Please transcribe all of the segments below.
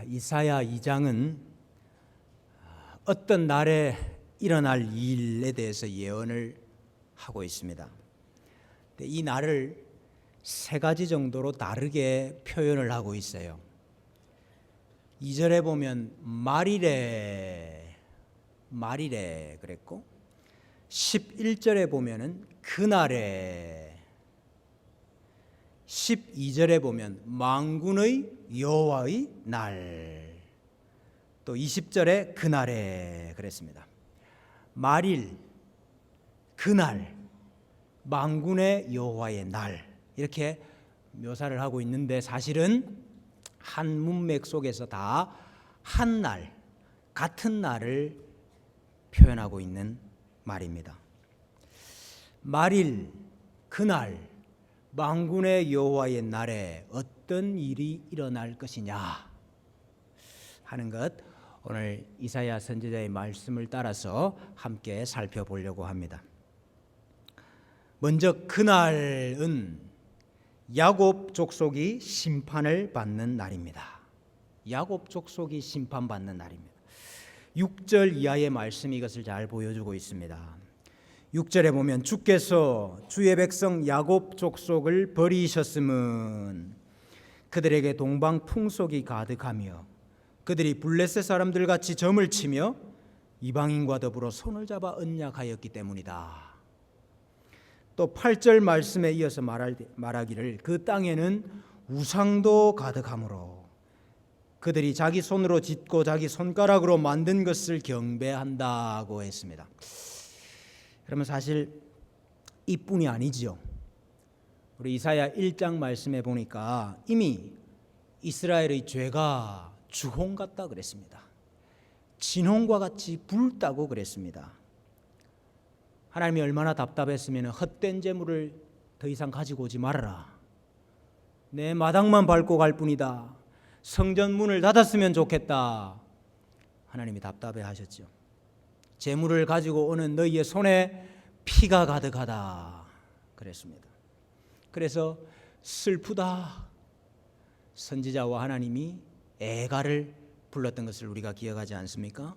이사야 2장은 어떤 날에 일어날 일에 대해서 예언을 하고 있습니다. 이 날을 세 가지 정도로 다르게 표현을 하고 있어요. 2절에 보면 말이래 그랬고, 11절에 보면은 그날에, 12절에 보면 만군의 여호와의 날, 또 20절에 그날에 그랬습니다. 말일, 그날, 만군의 여호와의 날, 이렇게 묘사를 하고 있는데, 사실은 한 문맥 속에서 다 한 날, 같은 날을 표현하고 있는 말입니다. 말일, 그날, 만군의 여호와의 날에 어떤 일이 일어날 것이냐 하는 것, 오늘 이사야 선지자의 말씀을 따라서 함께 살펴보려고 합니다. 먼저 그날은 야곱 족속이 심판을 받는 날입니다. 야곱 족속이 심판받는 날입니다. 6절 이하의 말씀이 이것을 잘 보여주고 있습니다. 6절에 보면 주께서 주의 백성 야곱 족속을 버리셨음은 그들에게 동방 풍속이 가득하며 그들이 블레셋 사람들 같이 점을 치며 이방인과 더불어 손을 잡아 언약하였기 때문이다. 또 8절 말씀에 이어서 말하기를 그 땅에는 우상도 가득하므로 그들이 자기 손으로 짓고 자기 손가락으로 만든 것을 경배한다고 했습니다. 그러면 사실 이뿐이 아니지요. 우리 이사야 1장 말씀에 보니까 이미 이스라엘의 죄가 주홍 같다 그랬습니다. 진홍과 같이 붉다고 그랬습니다. 하나님이 얼마나 답답했으면 헛된 재물을 더 이상 가지고 오지 말아라. 내 마당만 밟고 갈 뿐이다. 성전 문을 닫았으면 좋겠다. 하나님이 답답해 하셨죠. 재물을 가지고 오는 너희의 손에 피가 가득하다 그랬습니다. 그래서 슬프다. 선지자와 하나님이 애가를 불렀던 것을 우리가 기억하지 않습니까?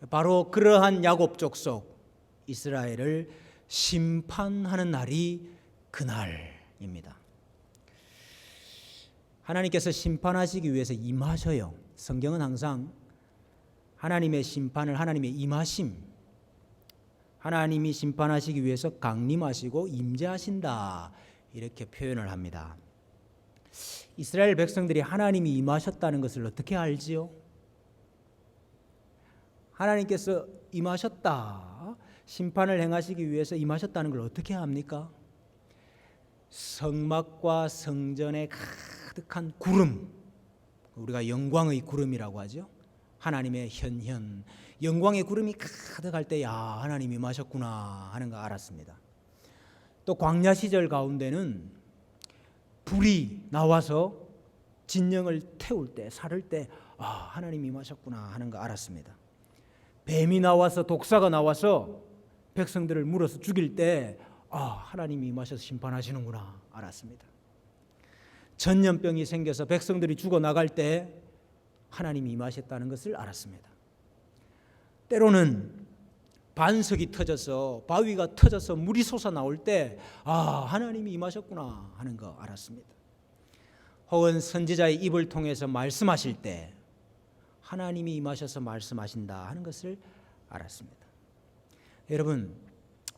바로 그러한 야곱 족속 이스라엘을 심판하는 날이 그날입니다. 하나님께서 심판하시기 위해서 임하셔요. 성경은 항상 하나님의 심판을, 하나님의 임하심, 하나님이 심판하시기 위해서 강림하시고 임재하신다 이렇게 표현을 합니다. 이스라엘 백성들이 하나님이 임하셨다는 것을 어떻게 알지요? 하나님께서 임하셨다, 심판을 행하시기 위해서 임하셨다는 걸 어떻게 합니까? 성막과 성전에 가득한 구름, 우리가 영광의 구름이라고 하죠. 하나님의 현현, 영광의 구름이 가득할 때 야, 하나님이 임하셨구나 하는 거 알았습니다. 또 광야 시절 가운데는 불이 나와서 진영을 태울 때, 살을 때 하나님이 임하셨구나 하는 거 알았습니다. 뱀이 나와서, 독사가 나와서 백성들을 물어서 죽일 때 하나님이 임하셔서 심판하시는구나 알았습니다. 전염병이 생겨서 백성들이 죽어나갈 때 하나님이 임하셨다는 것을 알았습니다. 때로는 반석이 터져서, 바위가 터져서 물이 솟아나올 때 하나님이 임하셨구나 하는 거 알았습니다. 혹은 선지자의 입을 통해서 말씀하실 때 하나님이 임하셔서 말씀하신다 하는 것을 알았습니다. 여러분,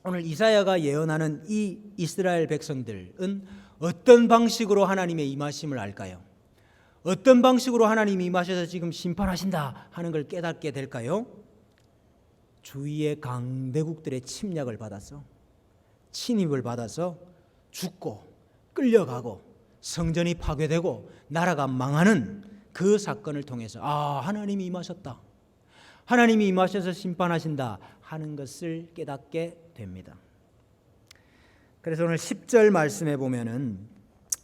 오늘 이사야가 예언하는 이 이스라엘 백성들은 어떤 방식으로 하나님의 임하심을 알까요? 어떤 방식으로 하나님이 임하셔서 지금 심판하신다 하는 걸 깨닫게 될까요? 주위의 강대국들의 침략을 받아서, 침입을 받아서 죽고 끌려가고 성전이 파괴되고 나라가 망하는 그 사건을 통해서 하나님이 임하셨다, 하나님이 임하셔서 심판하신다 하는 것을 깨닫게 됩니다. 그래서 오늘 10절 말씀에 보면은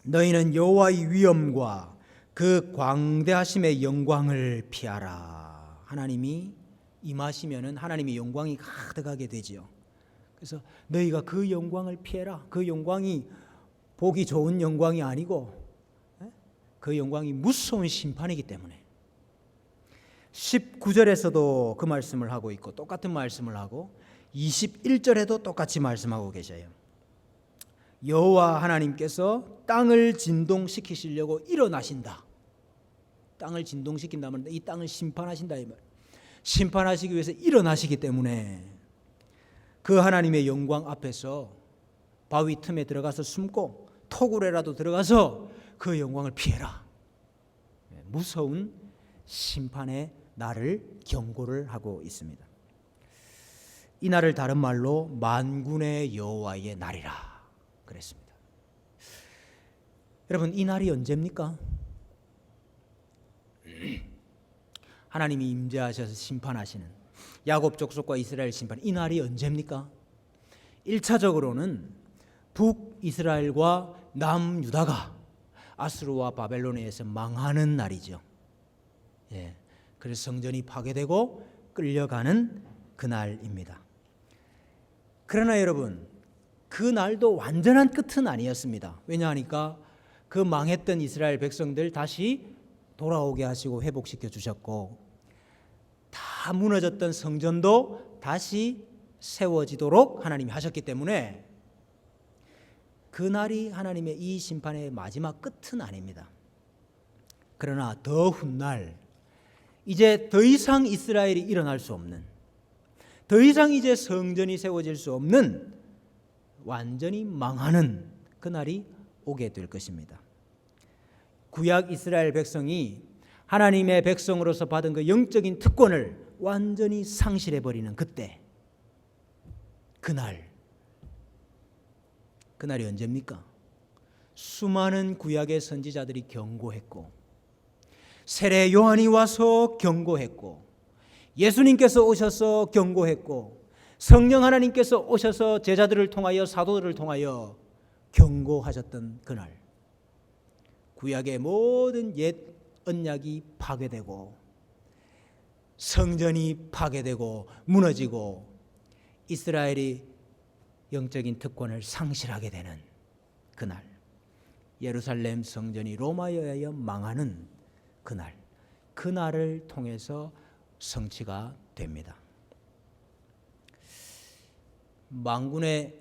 너희는 여호와의 위엄과 그 광대하심의 영광을 피하라. 하나님이 임하시면은 하나님의 영광이 가득하게 되지요. 그래서 너희가 그 영광을 피해라. 그 영광이 보기 좋은 영광이 아니고 그 영광이 무서운 심판이기 때문에 19절에서도 그 말씀을 하고 있고 똑같은 말씀을 하고 21절에도 똑같이 말씀하고 계셔요. 여호와 하나님께서 땅을 진동시키시려고 일어나신다. 땅을 진동시킨다면 이 땅을 심판하신다 이 말. 심판하시기 위해서 일어나시기 때문에 그 하나님의 영광 앞에서 바위 틈에 들어가서 숨고 토굴에라도 들어가서 그 영광을 피해라. 무서운 심판의 날을 경고를 하고 있습니다. 이 날을 다른 말로 만군의 여호와의 날이라 그랬습니다. 여러분, 이 날이 언제입니까? 하나님이 임재하셔서 심판하시는 야곱 족속과 이스라엘 심판, 이 날이 언제입니까? 1차적으로는 북이스라엘과 남유다가 아수르와 바벨론에 의해서 망하는 날이죠. 그래서 성전이 파괴되고 끌려가는 그날입니다. 그러나 여러분, 그 날도 완전한 끝은 아니었습니다. 왜냐하니까 그 망했던 이스라엘 백성들 다시 돌아오게 하시고 회복시켜 주셨고, 다 무너졌던 성전도 다시 세워지도록 하나님이 하셨기 때문에 그날이 하나님의 이 심판의 마지막 끝은 아닙니다. 그러나 더 훗날 이제 더 이상 이스라엘이 일어날 수 없는, 더 이상 이제 성전이 세워질 수 없는 완전히 망하는 그날이 오게 될 것입니다. 구약 이스라엘 백성이 하나님의 백성으로서 받은 그 영적인 특권을 완전히 상실해버리는 그때, 그날이 언제입니까? 수많은 구약의 선지자들이 경고했고, 세례 요한이 와서 경고했고, 예수님께서 오셔서 경고했고, 성령 하나님께서 오셔서 제자들을 통하여 사도들을 통하여 경고하셨던 그날, 구약의 모든 옛 언약이 파괴되고 성전이 파괴되고 무너지고 이스라엘이 영적인 특권을 상실하게 되는 그날, 예루살렘 성전이 로마에 의하여 망하는 그날을 통해서 성취가 됩니다. 만군의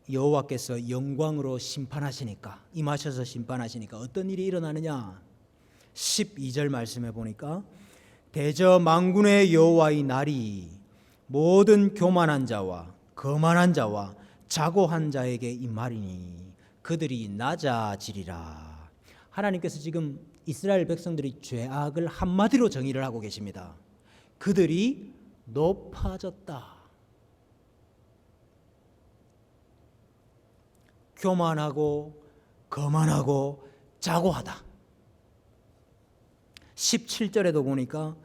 여호와께서 영광으로 심판하시니까, 임하셔서 심판하시니까 어떤 일이 일어나느냐? 12절 말씀해 보니까 대저 만군의 여호와의 날이 모든 교만한 자와 거만한 자와 자고한 자에게 임하리니 그들이 낮아지리라. 하나님께서 지금 이스라엘 백성들이 죄악을 한마디로 정의를 하고 계십니다. 그들이 높아졌다. 교만하고 거만하고 자고하다. 17절에도 보니까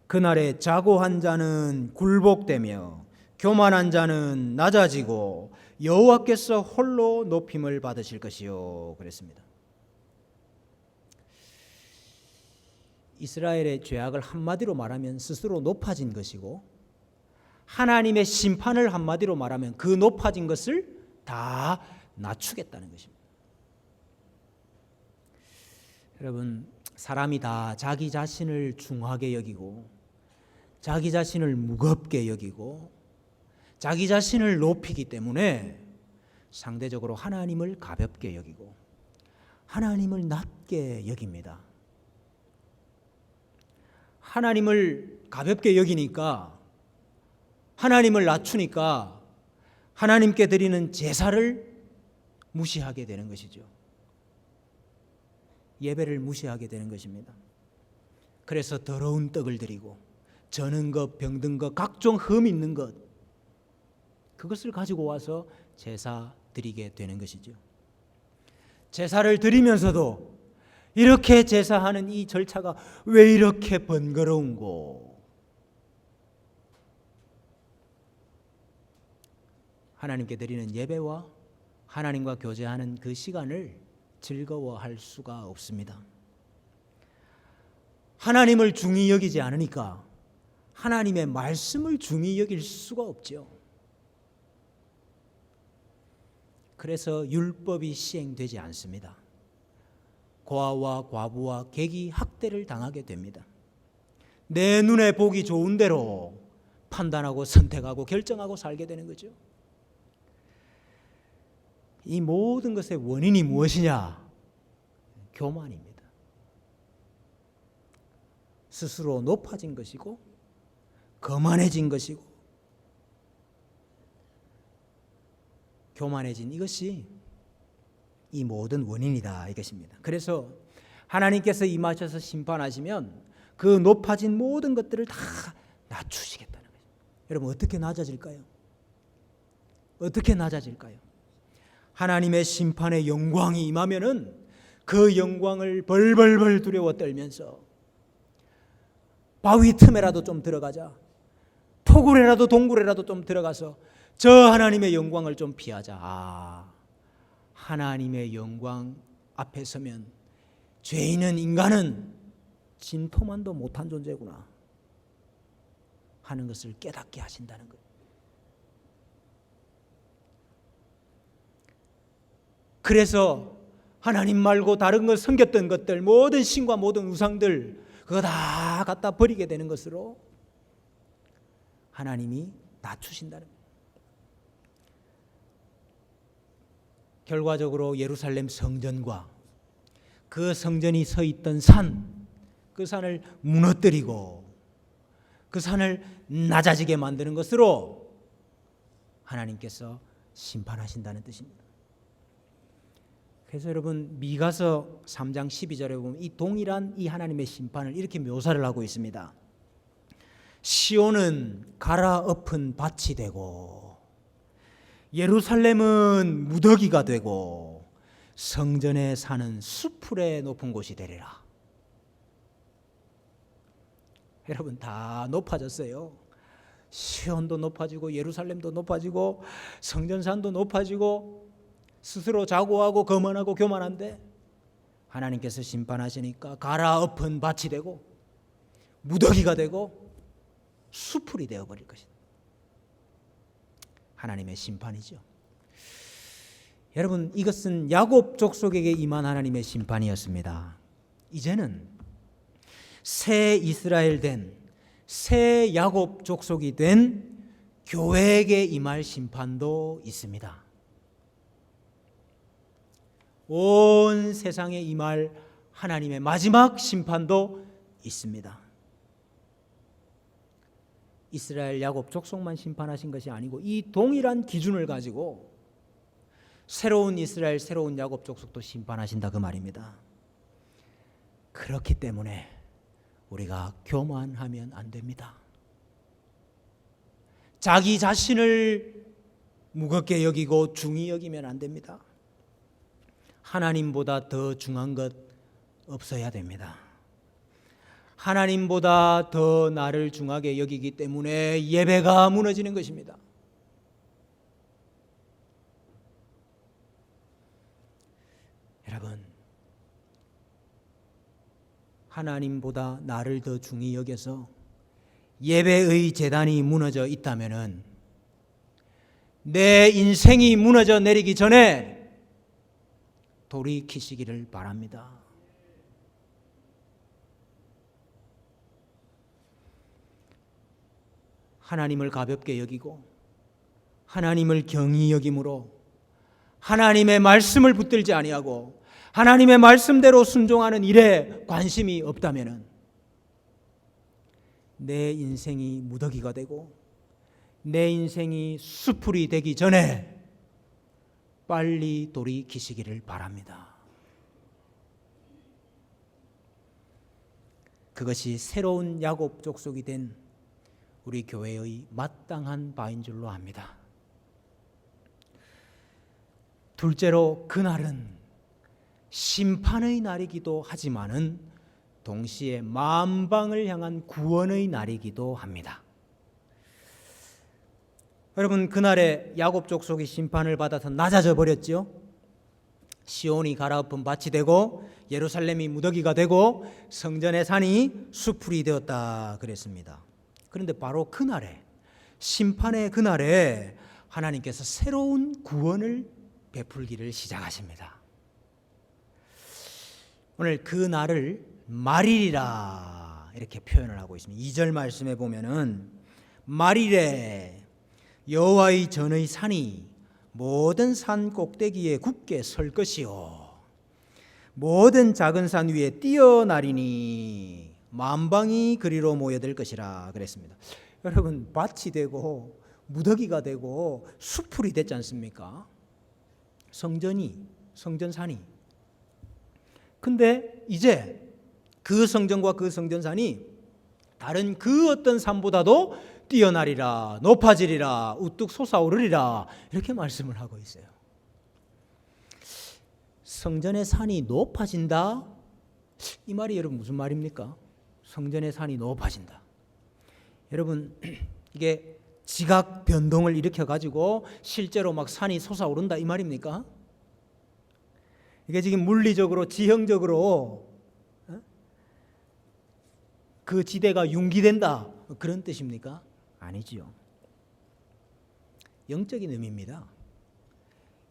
그날에 자고한 자는 굴복되며 교만한 자는 낮아지고 여호와께서 홀로 높임을 받으실 것이요 그랬습니다. 이스라엘의 죄악을 한마디로 말하면 스스로 높아진 것이고, 하나님의 심판을 한마디로 말하면 그 높아진 것을 다 낮추겠다는 것입니다. 여러분, 사람이 다 자기 자신을 중하게 여기고 자기 자신을 무겁게 여기고 자기 자신을 높이기 때문에 상대적으로 하나님을 가볍게 여기고 하나님을 낮게 여깁니다. 하나님을 가볍게 여기니까, 하나님을 낮추니까 하나님께 드리는 제사를 무시하게 되는 것이죠. 예배를 무시하게 되는 것입니다. 그래서 더러운 떡을 드리고 저는 것, 병든 것, 각종 흠 있는 것, 그것을 가지고 와서 제사 드리게 되는 것이죠. 제사를 드리면서도 이렇게 제사하는 이 절차가 왜 이렇게 번거로운고? 하나님께 드리는 예배와 하나님과 교제하는 그 시간을 즐거워할 수가 없습니다. 하나님을 중히 여기지 않으니까 하나님의 말씀을 중히 여길 수가 없죠. 그래서 율법이 시행되지 않습니다. 고아와 과부와 객이 학대를 당하게 됩니다. 내 눈에 보기 좋은 대로 판단하고 선택하고 결정하고 살게 되는 거죠. 이 모든 것의 원인이 무엇이냐? 교만입니다. 스스로 높아진 것이고 거만해진 것이고 교만해진 이것이 이 모든 원인이다 이것입니다. 그래서 하나님께서 임하셔서 심판하시면 그 높아진 모든 것들을 다 낮추시겠다는 거죠. 여러분 어떻게 낮아질까요? 어떻게 낮아질까요? 하나님의 심판의 영광이 임하면은 그 영광을 벌벌벌 두려워 떨면서 바위 틈에라도 좀 들어가자, 토굴에라도 동굴에라도 좀 들어가서 저 하나님의 영광을 좀 피하자. 하나님의 영광 앞에 서면 죄인은 인간은 진토만도 못한 존재구나 하는 것을 깨닫게 하신다는 것. 그래서 하나님 말고 다른 것 섬겼던 것들, 모든 신과 모든 우상들 그거 다 갖다 버리게 되는 것으로 하나님이 낮추신다는 거예요. 결과적으로 예루살렘 성전과 그 성전이 서 있던 산, 그 산을 무너뜨리고 그 산을 낮아지게 만드는 것으로 하나님께서 심판하신다는 뜻입니다. 그래서 여러분 미가서 3장 12절에 보면 이 동일한 이 하나님의 심판을 이렇게 묘사를 하고 있습니다. 시온은 갈아엎은 밭이 되고 예루살렘은 무더기가 되고 성전에 사는 수풀의 높은 곳이 되리라. 여러분 다 높아졌어요. 시온도 높아지고 예루살렘도 높아지고 성전산도 높아지고 스스로 자고하고 거만하고 교만한데 하나님께서 심판하시니까 갈아엎은 밭이 되고 무더기가 되고 수풀이 되어버릴 것이다. 하나님의 심판이죠. 여러분 이것은 야곱 족속에게 임한 하나님의 심판이었습니다. 이제는 새 이스라엘 된 새 야곱 족속이 된 교회에게 임할 심판도 있습니다. 온 세상에 임할 하나님의 마지막 심판도 있습니다. 이스라엘 야곱 족속만 심판하신 것이 아니고 이 동일한 기준을 가지고 새로운 이스라엘 새로운 야곱 족속도 심판하신다 그 말입니다. 그렇기 때문에 우리가 교만하면 안 됩니다. 자기 자신을 무겁게 여기고 중히 여기면 안 됩니다. 하나님보다 더 중한 것 없어야 됩니다. 하나님보다 더 나를 중하게 여기기 때문에 예배가 무너지는 것입니다. 여러분, 하나님보다 나를 더 중히 여겨서 예배의 제단이 무너져 있다면은 내 인생이 무너져 내리기 전에 돌이키시기를 바랍니다. 하나님을 가볍게 여기고 하나님을 경히 여김으로 하나님의 말씀을 붙들지 아니하고 하나님의 말씀대로 순종하는 일에 관심이 없다면 내 인생이 무더기가 되고 내 인생이 수풀이 되기 전에 빨리 돌이키시기를 바랍니다. 그것이 새로운 야곱 족속이 된 우리 교회의 마땅한 바인 줄로 압니다. 둘째로 그날은 심판의 날이기도 하지만은 동시에 만방을 향한 구원의 날이기도 합니다. 여러분 그날에 야곱 족속이 심판을 받아서 낮아져 버렸죠. 시온이 갈아엎은 밭이 되고 예루살렘이 무더기가 되고 성전의 산이 수풀이 되었다 그랬습니다. 그런데 바로 그날에, 심판의 그날에 하나님께서 새로운 구원을 베풀기를 시작하십니다. 오늘 그 날을 말일이라 이렇게 표현을 하고 있습니다. 2절 말씀에 보면은 말일에 여호와의 전의 산이 모든 산 꼭대기에 굳게 설 것이요 모든 작은 산 위에 뛰어나리니 만방이 그리로 모여들 것이라 그랬습니다. 여러분, 밭이 되고 무더기가 되고 수풀이 됐지 않습니까? 성전산이. 근데 이제 그 성전과 그 성전산이 다른 그 어떤 산보다도 뛰어나리라, 높아지리라, 우뚝 솟아오르리라, 이렇게 말씀을 하고 있어요. 성전의 산이 높아진다? 이 말이 여러분 무슨 말입니까? 성전의 산이 높아진다. 여러분, 이게 지각 변동을 일으켜 가지고 실제로 막 산이 솟아오른다 이 말입니까? 이게 지금 물리적으로, 지형적으로 그 지대가 융기된다 그런 뜻입니까? 아니지요. 영적인 의미입니다.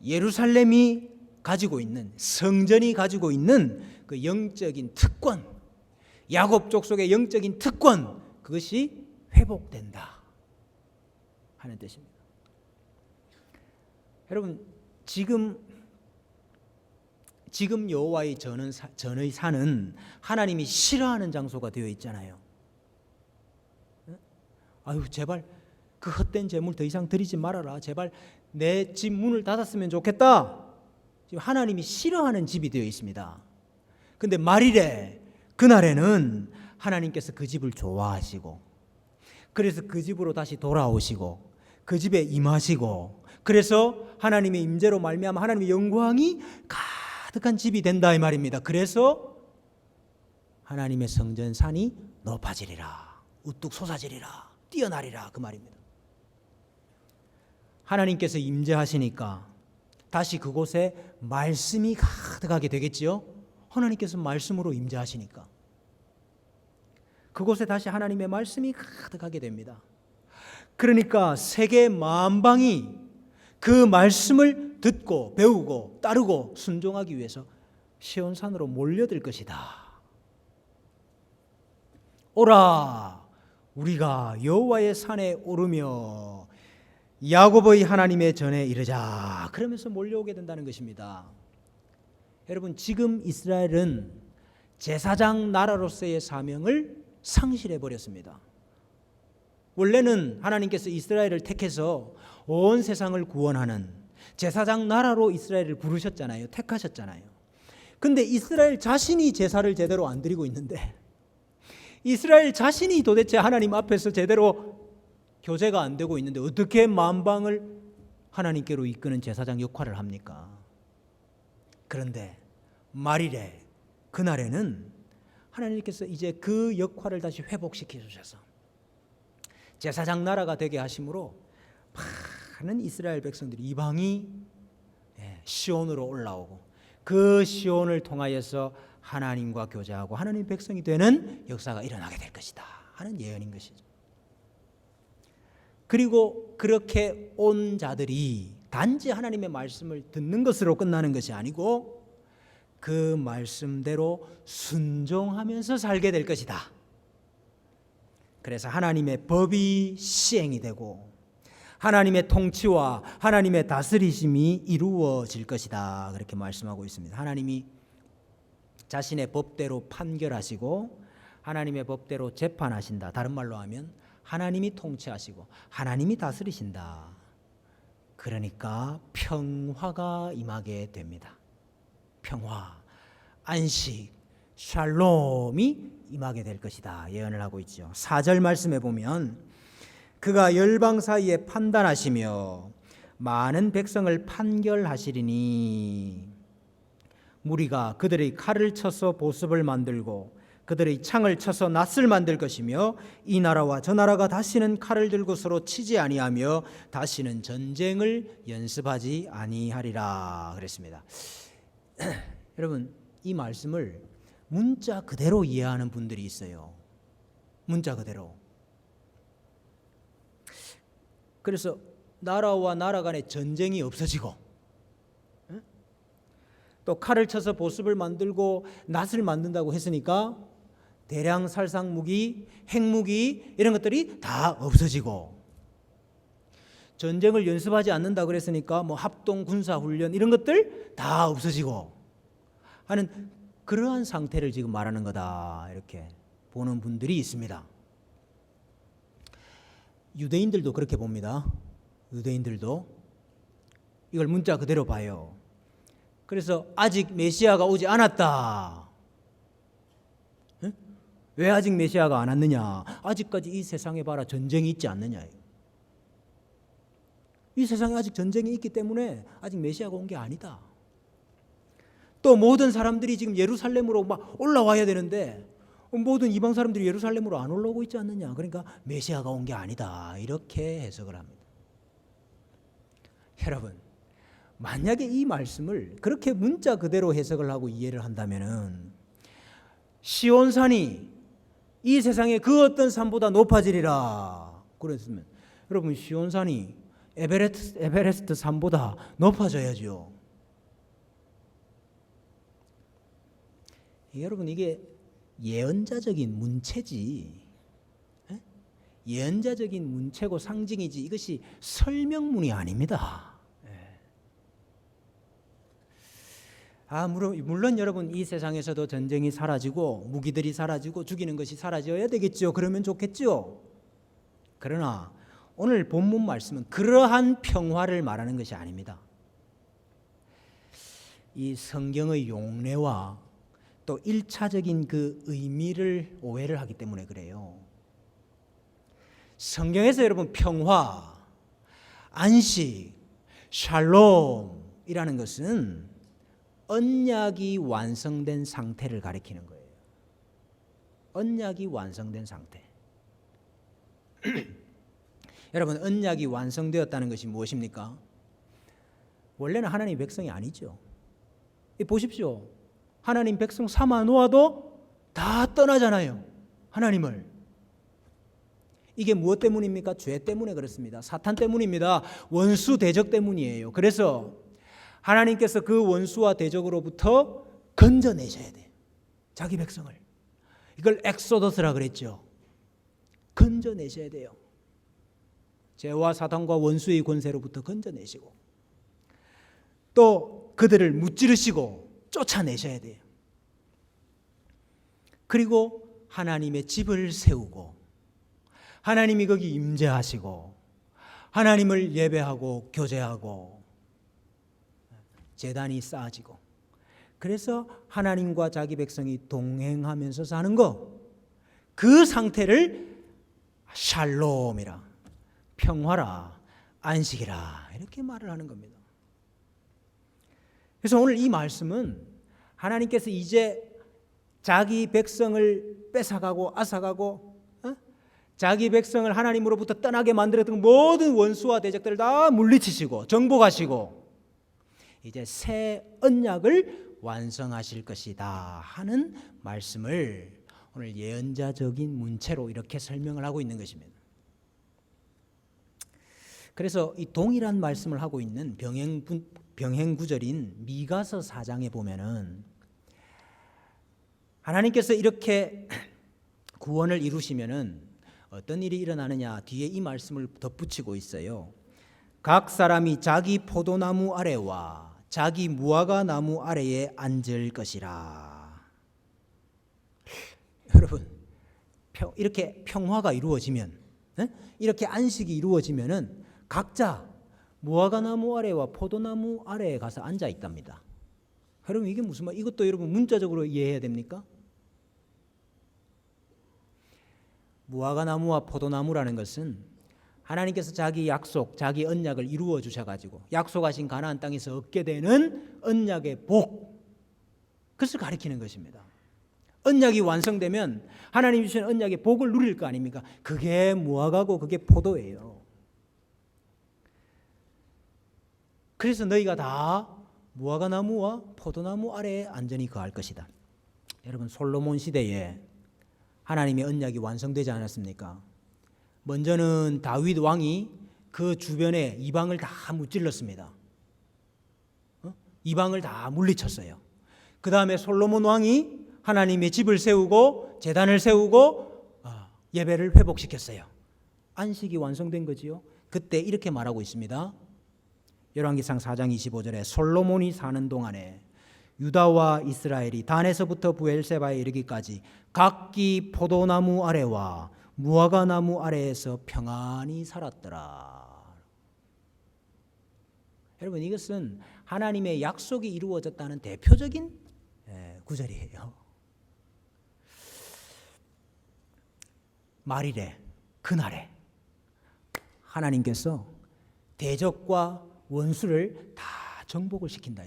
예루살렘이 가지고 있는, 성전이 가지고 있는 그 영적인 특권, 야곱 족속의 영적인 특권, 그것이 회복된다 하는 뜻입니다. 여러분, 지금 여호와의 전의 산은 하나님이 싫어하는 장소가 되어 있잖아요. 아유, 제발 그 헛된 재물 더 이상 드리지 말아라. 제발 내 집 문을 닫았으면 좋겠다. 지금 하나님이 싫어하는 집이 되어 있습니다. 근데 말일에, 그날에는 하나님께서 그 집을 좋아하시고, 그래서 그 집으로 다시 돌아오시고, 그 집에 임하시고, 그래서 하나님의 임재로 말미암아 하나님의 영광이 가득한 집이 된다 이 말입니다. 그래서 하나님의 성전산이 높아지리라, 우뚝 솟아지리라, 뛰어나리라 그 말입니다. 하나님께서 임재하시니까 다시 그곳에 말씀이 가득하게 되겠지요. 하나님께서 말씀으로 임재하시니까 그곳에 다시 하나님의 말씀이 가득하게 됩니다. 그러니까 세계 만방이 그 말씀을 듣고 배우고 따르고 순종하기 위해서 시온산으로 몰려들 것이다. 오라, 우리가 여호와의 산에 오르며 야곱의 하나님의 전에 이르자. 그러면서 몰려오게 된다는 것입니다. 여러분, 지금 이스라엘은 제사장 나라로서의 사명을 상실해 버렸습니다. 원래는 하나님께서 이스라엘을 택해서 온 세상을 구원하는 제사장 나라로 이스라엘을 부르셨잖아요. 택하셨잖아요. 근데 이스라엘 자신이 제사를 제대로 안 드리고 있는데, 이스라엘 자신이 도대체 하나님 앞에서 제대로 교제가 안 되고 있는데 어떻게 만방을 하나님께로 이끄는 제사장 역할을 합니까? 그런데 말일에, 그날에는 하나님께서 이제 그 역할을 다시 회복시켜 주셔서 제사장 나라가 되게 하심으로 많은 이스라엘 백성들이, 이방이 시온으로 올라오고 그 시온을 통하여서 하나님과 교제하고 하나님 백성이 되는 역사가 일어나게 될 것이다 하는 예언인 것이죠. 그리고 그렇게 온 자들이 단지 하나님의 말씀을 듣는 것으로 끝나는 것이 아니고 그 말씀대로 순종하면서 살게 될 것이다. 그래서 하나님의 법이 시행이 되고 하나님의 통치와 하나님의 다스리심이 이루어질 것이다. 그렇게 말씀하고 있습니다. 하나님이 자신의 법대로 판결하시고 하나님의 법대로 재판하신다. 다른 말로 하면 하나님이 통치하시고 하나님이 다스리신다. 그러니까 평화가 임하게 됩니다. 평화, 안식, 샬롬이 임하게 될 것이다 예언을 하고 있죠. 4절 말씀에 보면 그가 열방 사이에 판단하시며 많은 백성을 판결하시리니 무리가 그들의 칼을 쳐서 보습을 만들고 그들의 창을 쳐서 낫을 만들 것이며 이 나라와 저 나라가 다시는 칼을 들고 서로 치지 아니하며 다시는 전쟁을 연습하지 아니하리라 그랬습니다. 여러분, 이 말씀을 문자 그대로 이해하는 분들이 있어요. 문자 그대로. 그래서 나라와 나라 간의 전쟁이 없어지고, 또 칼을 쳐서 보습을 만들고 낫을 만든다고 했으니까 대량 살상 무기, 핵무기 이런 것들이 다 없어지고, 전쟁을 연습하지 않는다 그랬으니까 뭐 합동 군사 훈련 이런 것들 다 없어지고 하는 그러한 상태를 지금 말하는 거다, 이렇게 보는 분들이 있습니다. 유대인들도 그렇게 봅니다. 유대인들도 이걸 문자 그대로 봐요. 그래서 아직 메시아가 오지 않았다. 왜 아직 메시아가 안 왔느냐? 아직까지 이 세상에 봐라, 전쟁이 있지 않느냐. 이 세상에 아직 전쟁이 있기 때문에 아직 메시아가 온 게 아니다. 또 모든 사람들이 지금 예루살렘으로 막 올라와야 되는데 모든 이방 사람들이 예루살렘으로 안 올라오고 있지 않느냐. 그러니까 메시아가 온 게 아니다, 이렇게 해석을 합니다. 여러분, 만약에 이 말씀을 그렇게 문자 그대로 해석을 하고 이해를 한다면은 시온산이 이 세상에 그 어떤 산보다 높아지리라 그랬으면, 여러분 시온산이 에베레스트 산보다 높아져야죠. 여러분, 이게 예언자적인 문체지, 예언자적인 문체고 상징이지 이것이 설명문이 아닙니다. 물론 여러분, 이 세상에서도 전쟁이 사라지고 무기들이 사라지고 죽이는 것이 사라져야 되겠죠. 그러면 좋겠죠. 그러나 오늘 본문 말씀은 그러한 평화를 말하는 것이 아닙니다. 이 성경의 용례와 또 1차적인 그 의미를 오해를 하기 때문에 그래요. 성경에서 여러분 평화, 안식, 샬롬이라는 것은 언약이 완성된 상태를 가리키는 거예요. 언약이 완성된 상태. 여러분, 언약이 완성되었다는 것이 무엇입니까? 원래는 하나님의 백성이 아니죠. 보십시오. 하나님 백성 삼아 놓아도 다 떠나잖아요, 하나님을. 이게 무엇 때문입니까? 죄 때문에 그렇습니다. 사탄 때문입니다. 원수 대적 때문이에요. 그래서 하나님께서 그 원수와 대적으로부터 건져내셔야 돼요, 자기 백성을. 이걸 엑소더스라 그랬죠. 건져내셔야 돼요. 죄와 사탄과 원수의 권세로부터 건져내시고 또 그들을 무찌르시고 쫓아내셔야 돼요. 그리고 하나님의 집을 세우고 하나님이 거기 임재하시고 하나님을 예배하고 교제하고 제단이 쌓아지고, 그래서 하나님과 자기 백성이 동행하면서 사는 거, 그 상태를 샬롬이라, 평화라, 안식이라 이렇게 말을 하는 겁니다. 그래서 오늘 이 말씀은 하나님께서 이제 자기 백성을 뺏어가고 앗아가고 자기 백성을 하나님으로부터 떠나게 만들었던 모든 원수와 대적들을 다 물리치시고 정복하시고 이제 새 언약을 완성하실 것이다 하는 말씀을 오늘 예언자적인 문체로 이렇게 설명을 하고 있는 것입니다. 그래서 이 동일한 말씀을 하고 있는 병행 구절인 미가서 4장에 보면은 하나님께서 이렇게 구원을 이루시면은 어떤 일이 일어나느냐, 뒤에 이 말씀을 덧붙이고 있어요. 각 사람이 자기 포도나무 아래와 자기 무화과 나무 아래에 앉을 것이라. 여러분, 이렇게 평화가 이루어지면, 이렇게 안식이 이루어지면은 각자 무화과 나무 아래와 포도나무 아래에 가서 앉아 있답니다. 여러분, 이게 무슨 말? 이것도 여러분 문자적으로 이해해야 됩니까? 무화과 나무와 포도나무라는 것은 하나님께서 자기 약속, 자기 언약을 이루어 주셔가지고 약속하신 가나안 땅에서 얻게 되는 언약의 복, 그것을 가리키는 것입니다. 언약이 완성되면 하나님 주신 언약의 복을 누릴 거 아닙니까? 그게 무화과고 그게 포도예요. 그래서 너희가 다 무화과 나무와 포도나무 아래에 안전히 거할 것이다. 여러분, 솔로몬 시대에 하나님의 언약이 완성되지 않았습니까? 먼저는 다윗 왕이 그 주변에 이방을 다 무찔렀습니다. 이방을 다 물리쳤어요. 그 다음에 솔로몬 왕이 하나님의 집을 세우고 제단을 세우고 예배를 회복시켰어요. 안식이 완성된 거지요. 그때 이렇게 말하고 있습니다. 열왕기상 4장 25절에 솔로몬이 사는 동안에 유다와 이스라엘이 단에서부터 부엘세바에 이르기까지 각기 포도나무 아래와 무화과 나무 아래에서 평안히 살았더라. 여러분, 이것은 하나님의 약속이 이루어졌다는 대표적인 구절이에요. 말일에, 그날에 하나님께서 대적과 원수를 다 정복을 시킨다.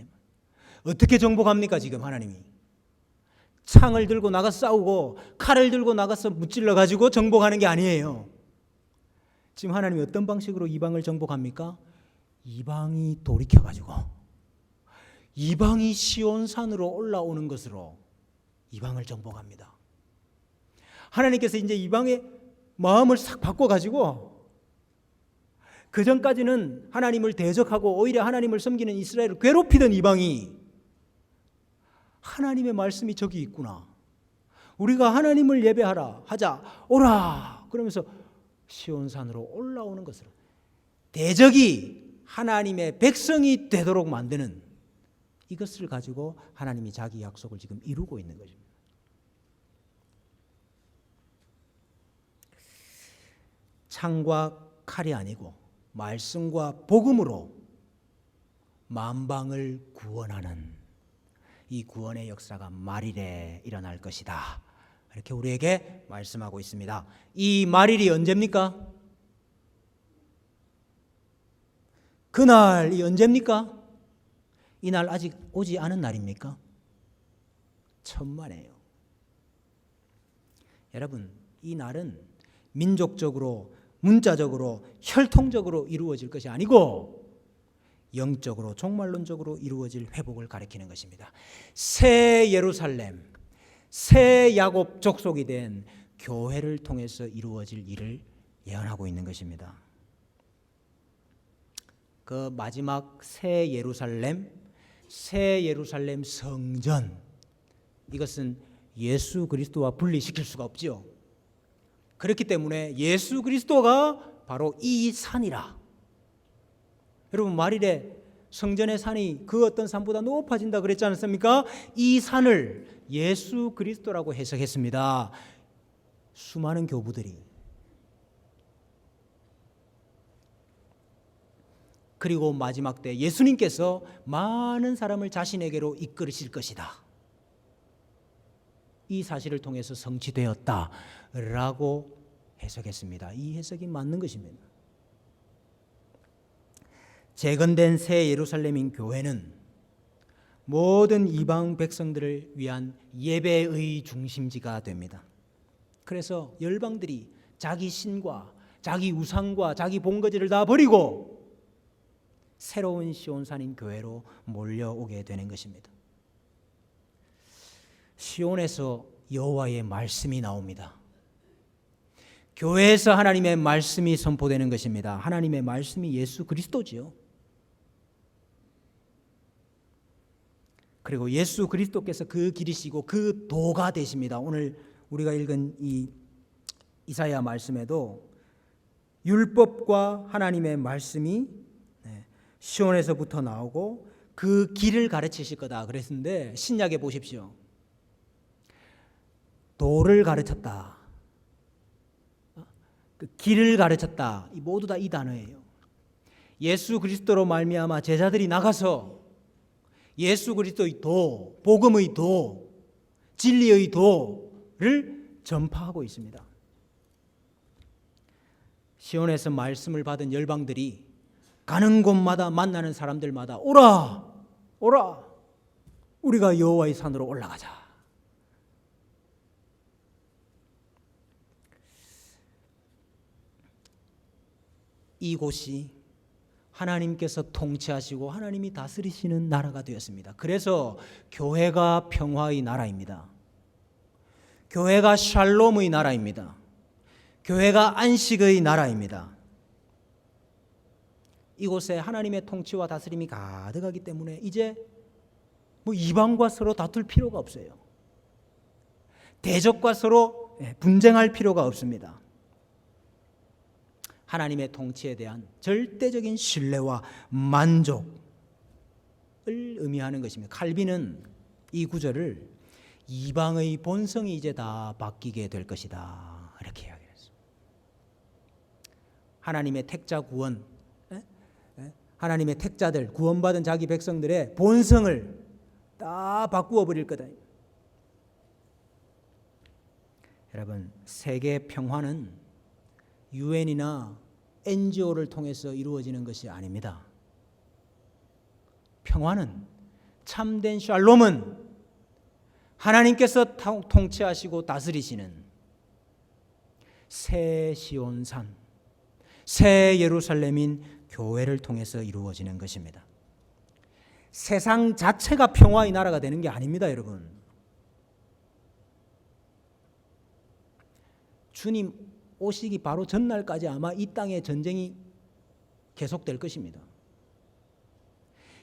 어떻게 정복합니까? 지금 하나님이 창을 들고 나가 싸우고 칼을 들고 나가서 무찔러 가지고 정복하는 게 아니에요. 지금 하나님이 어떤 방식으로 이방을 정복합니까? 이방이 돌이켜 가지고 이방이 시온산으로 올라오는 것으로 이방을 정복합니다. 하나님께서 이제 이방의 마음을 싹 바꿔 가지고 그 전까지는 하나님을 대적하고 오히려 하나님을 섬기는 이스라엘을 괴롭히던 이방이 하나님의 말씀이 저기 있구나, 우리가 하나님을 예배하라 하자, 오라 그러면서 시온산으로 올라오는 것으로 대적이 하나님의 백성이 되도록 만드는 이것을 가지고 하나님이 자기 약속을 지금 이루고 있는 것입니다. 창과 칼이 아니고 말씀과 복음으로 만방을 구원하는 이 구원의 역사가 말일에 일어날 것이다. 이렇게 우리에게 말씀하고 있습니다. 이 말일이 언제입니까? 그날이 언제입니까? 이날 아직 오지 않은 날입니까? 천만에요. 여러분, 이 날은 민족적으로, 문자적으로, 혈통적으로 이루어질 것이 아니고 영적으로, 종말론적으로 이루어질 회복을 가리키는 것입니다. 새 예루살렘, 새 야곱 족속이 된 교회를 통해서 이루어질 일을 예언하고 있는 것입니다. 그 마지막 새 예루살렘 성전, 이것은 예수 그리스도와 분리시킬 수가 없지요. 그렇기 때문에 예수 그리스도가 바로 이 산이라. 여러분, 말일에 성전의 산이 그 어떤 산보다 높아진다 그랬지 않습니까? 이 산을 예수 그리스도라고 해석했습니다. 수많은 교부들이. 그리고 마지막 때 예수님께서 많은 사람을 자신에게로 이끌으실 것이다. 이 사실을 통해서 성취되었다라고 해석했습니다. 이 해석이 맞는 것입니다. 재건된 새 예루살렘인 교회는 모든 이방 백성들을 위한 예배의 중심지가 됩니다. 그래서 열방들이 자기 신과 자기 우상과 자기 본거지를 다 버리고 새로운 시온산인 교회로 몰려오게 되는 것입니다. 시온에서 여호와의 말씀이 나옵니다. 교회에서 하나님의 말씀이 선포되는 것입니다. 하나님의 말씀이 예수 그리스도지요. 그리고 예수 그리스도께서 그 길이시고 그 도가 되십니다. 오늘 우리가 읽은 이 이사야 말씀에도 율법과 하나님의 말씀이 시온에서부터 나오고 그 길을 가르치실 거다 그랬는데, 신약에 보십시오. 도를 가르쳤다, 그 길을 가르쳤다, 모두 다 이 단어예요. 예수 그리스도로 말미암아 제자들이 나가서 예수 그리스도의 도, 복음의 도, 진리의 도를 전파하고 있습니다. 시온에서 말씀을 받은 열방들이 가는 곳마다 만나는 사람들마다 오라, 오라, 우리가 여호와의 산으로 올라가자. 이곳이 하나님께서 통치하시고 하나님이 다스리시는 나라가 되었습니다. 그래서 교회가 평화의 나라입니다. 교회가 샬롬의 나라입니다. 교회가 안식의 나라입니다. 이곳에 하나님의 통치와 다스림이 가득하기 때문에 이제 이방과 서로 다툴 필요가 없어요. 대적과 서로 분쟁할 필요가 없습니다. 하나님의 통치에 대한 절대적인 신뢰와 만족을 의미하는 것입니다. 칼빈은 이 구절을 이방의 본성이 이제 다 바뀌게 될 것이다, 이렇게 이야기했어요. 하나님의 택자 구원, 하나님의 택자들, 구원받은 자기 백성들의 본성을 다 바꾸어 버릴 거다. 여러분, 세계 평화는 유엔이나 NGO를 통해서 이루어지는 것이 아닙니다. 평화는, 참된 샬롬은 하나님께서 통치하시고 다스리시는 새 시온산, 새 예루살렘인 교회를 통해서 이루어지는 것입니다. 세상 자체가 평화의 나라가 되는 게 아닙니다, 여러분. 주님 오시기 바로 전날까지 아마 이 땅에 전쟁이 계속될 것입니다.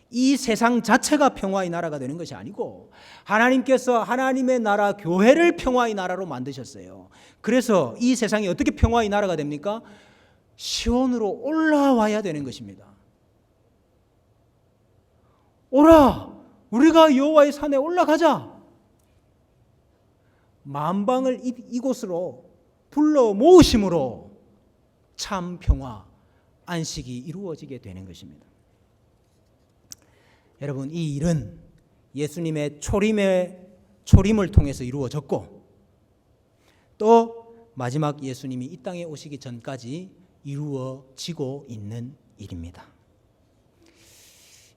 이 세상 자체가 평화의 나라가 되는 것이 아니고 하나님께서 하나님의 나라, 교회를 평화의 나라로 만드셨어요. 그래서 이 세상이 어떻게 평화의 나라가 됩니까? 시온으로 올라와야 되는 것입니다. 오라, 우리가 여호와의 산에 올라가자. 만방을 이곳으로 불러 모으심으로 참 평화, 안식이 이루어지게 되는 것입니다. 여러분, 이 일은 예수님의 초림을 통해서 이루어졌고 또 마지막 예수님이 이 땅에 오시기 전까지 이루어지고 있는 일입니다.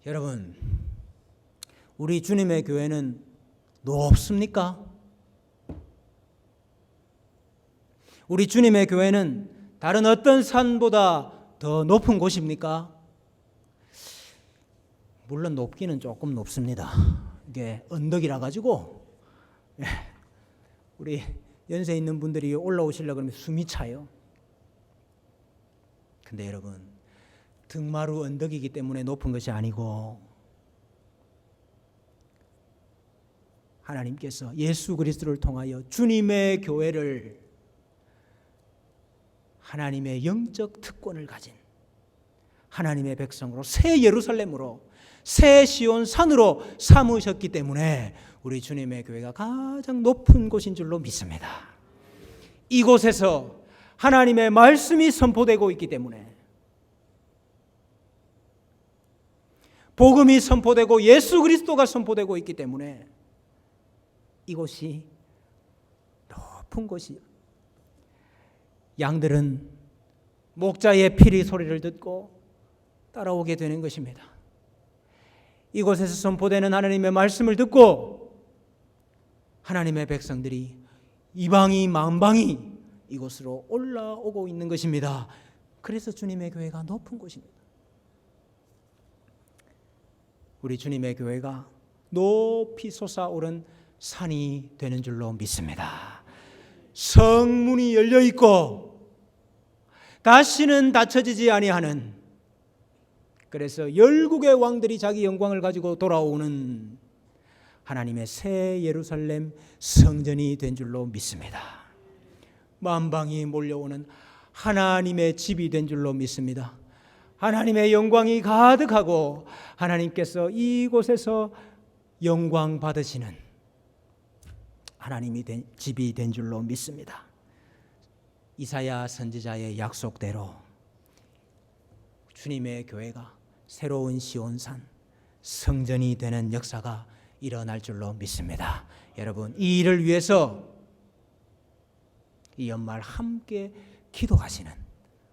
여러분, 우리 주님의 교회는 높습니까? 우리 주님의 교회는 다른 어떤 산보다 더 높은 곳입니까? 물론 높기는 조금 높습니다. 이게 언덕이라 가지고 우리 연세 있는 분들이 올라오시려고 그러면 숨이 차요. 근데 여러분, 등마루 언덕이기 때문에 높은 것이 아니고 하나님께서 예수 그리스도를 통하여 주님의 교회를 하나님의 영적 특권을 가진 하나님의 백성으로, 새 예루살렘으로, 새 시온 산으로 삼으셨기 때문에 우리 주님의 교회가 가장 높은 곳인 줄로 믿습니다. 이곳에서 하나님의 말씀이 선포되고 있기 때문에, 복음이 선포되고 예수 그리스도가 선포되고 있기 때문에 이곳이 높은 곳이요. 양들은 목자의 피리 소리를 듣고 따라오게 되는 것입니다. 이곳에서 선포되는 하나님의 말씀을 듣고 하나님의 백성들이 이방이 만방이 이곳으로 올라오고 있는 것입니다. 그래서 주님의 교회가 높은 곳입니다. 우리 주님의 교회가 높이 솟아오른 산이 되는 줄로 믿습니다. 성문이 열려 있고 다시는 닫혀지지 아니하는, 그래서 열국의 왕들이 자기 영광을 가지고 돌아오는 하나님의 새 예루살렘 성전이 된 줄로 믿습니다. 만방이 몰려오는 하나님의 집이 된 줄로 믿습니다. 하나님의 영광이 가득하고 하나님께서 이곳에서 영광 받으시는 하나님이 집이 된 줄로 믿습니다. 이사야 선지자의 약속대로 주님의 교회가 새로운 시온산 성전이 되는 역사가 일어날 줄로 믿습니다. 여러분, 이 일을 위해서 이 연말 함께 기도하시는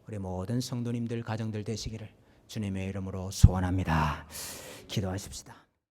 우리 모든 성도님들, 가정들 되시기를 주님의 이름으로 소원합니다. 기도하십시다.